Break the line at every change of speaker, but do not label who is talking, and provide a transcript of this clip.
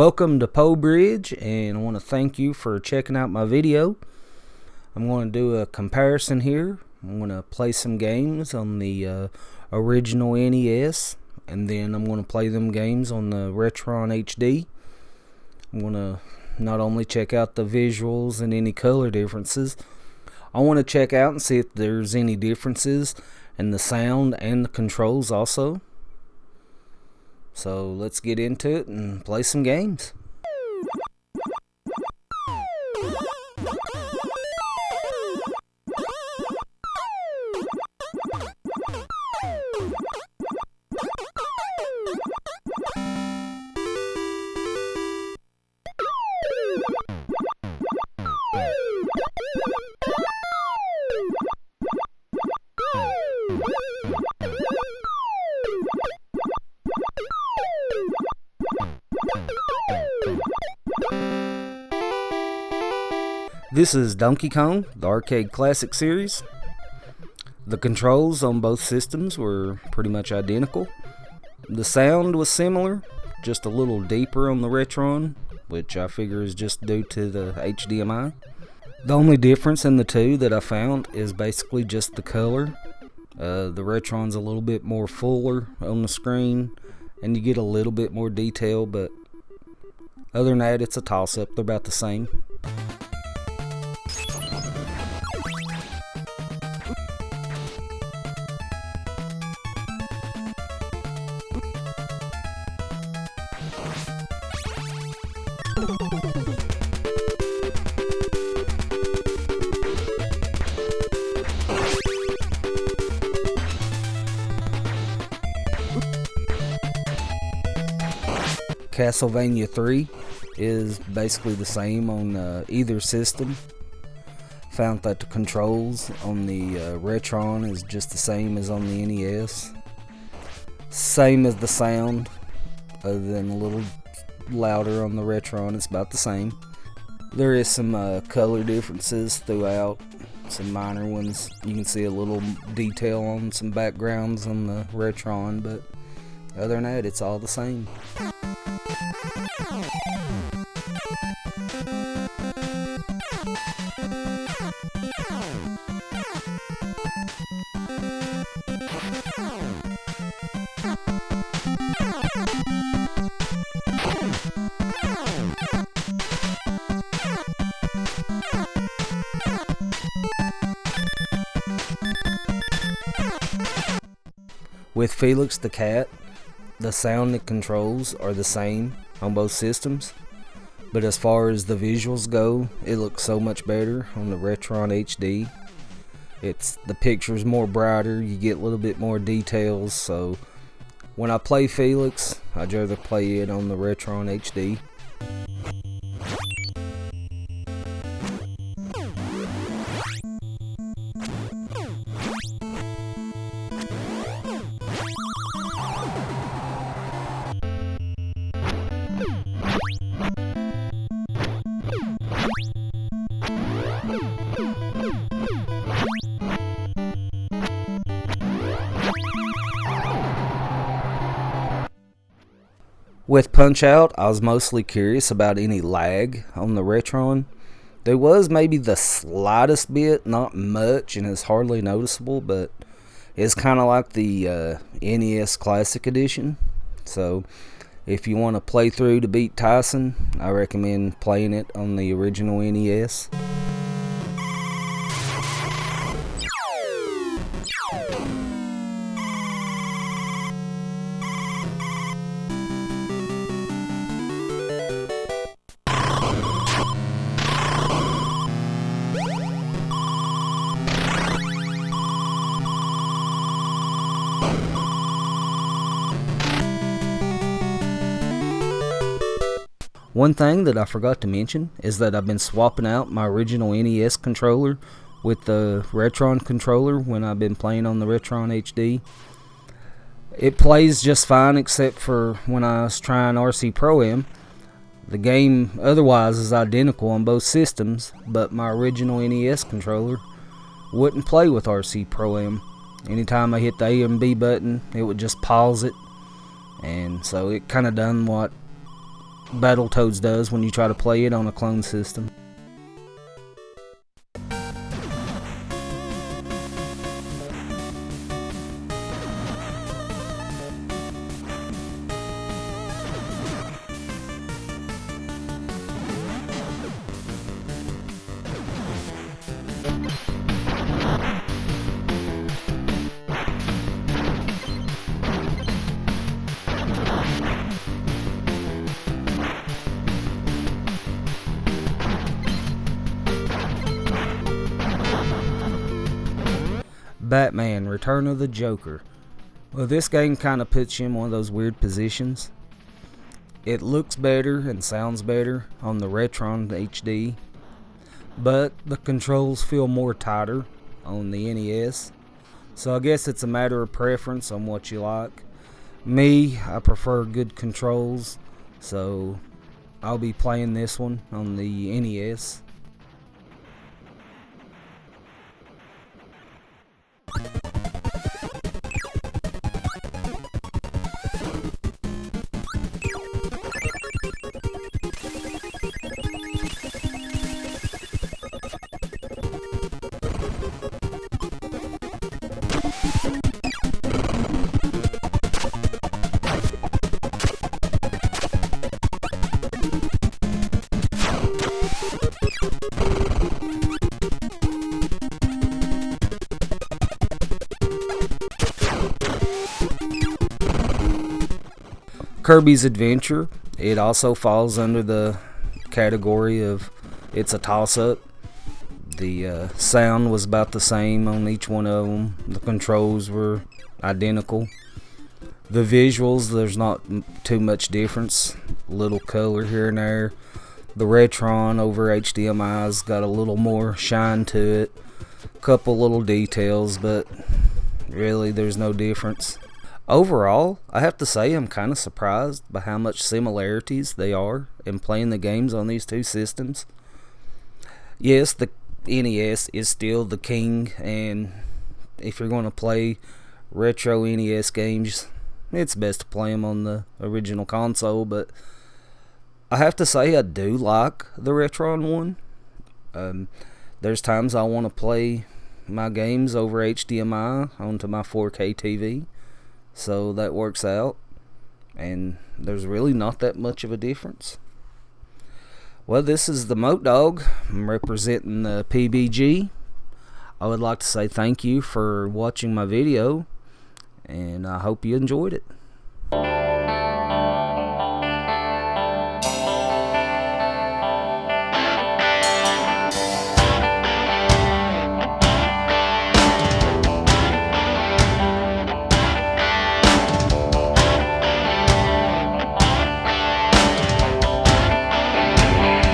Welcome to Po Bridge, and I want to thank you for checking out my video. I'm going to do a comparison here. I'm going to play some games on the original NES, and then I'm going to play them games on the Retron HD. I'm going to not only check out the visuals and any color differences, I want to check out and see if there's any differences in the sound and the controls also. So let's get into it and play some games. This is Donkey Kong, the arcade classic series. The controls on both systems were pretty much identical. The sound was similar, just a little deeper on the Retron, which I figure is just due to the HDMI. The only difference in the two that I found is basically just the color. The Retron's a little bit more fuller on the screen, and you get a little bit more detail, but other than that, it's a toss-up. They're about the same. Castlevania III is basically the same on either system. Found that the controls on the Retron is just the same as on the NES. Same as the sound, other than a little louder on the Retron. It's about the same. There is some color differences throughout, some minor ones. You can see a little detail on some backgrounds on the Retron, but other than that, it's all the same. With Felix the Cat, the sound and controls are the same on both systems, but as far as the visuals go, it looks so much better on the Retron HD. The picture's more brighter, you get a little bit more details, so when I play Felix, I'd rather play it on the Retron HD. With Punch-Out, I was mostly curious about any lag on the Retron. There was maybe the slightest bit, not much, and it's hardly noticeable, but it's kind of like the NES Classic Edition. So if you want to play through to beat Tyson, I recommend playing it on the original NES. One thing that I forgot to mention is that I've been swapping out my original NES controller with the Retron controller when I've been playing on the Retron HD. It plays just fine except for when I was trying RC Pro-Am. The game otherwise is identical on both systems, but my original NES controller wouldn't play with RC Pro-Am. Anytime I hit the A and B button, it would just pause it, and so it kind of done what Battletoads does when you try to play it on a clone system. Batman, Return of the Joker. Well, this game kind of puts you in one of those weird positions. It looks better and sounds better on the Retron HD, but the controls feel more tighter on the NES. So I guess it's a matter of preference on what you like. Me, I prefer good controls, so I'll be playing this one on the NES. Kirby's Adventure, it also falls under the category of it's a toss-up. The sound was about the same on each one of them. The controls were identical. The visuals, there's not too much difference. Little color here and there. The Retron over HDMI's got a little more shine to it. Couple little details, but really there's no difference. Overall, I have to say I'm kind of surprised by how much similarities they are in playing the games on these two systems. Yes, the NES is still the king, and if you're going to play retro NES games, it's best to play them on the original console, but I have to say I do like the Retron one. There's times I want to play my games over HDMI onto my 4K TV. So that works out, and there's really not that much of a difference. Well, this is the Moat Dog. I'm representing the PBG. I would like to say thank you for watching my video, and I hope you enjoyed it.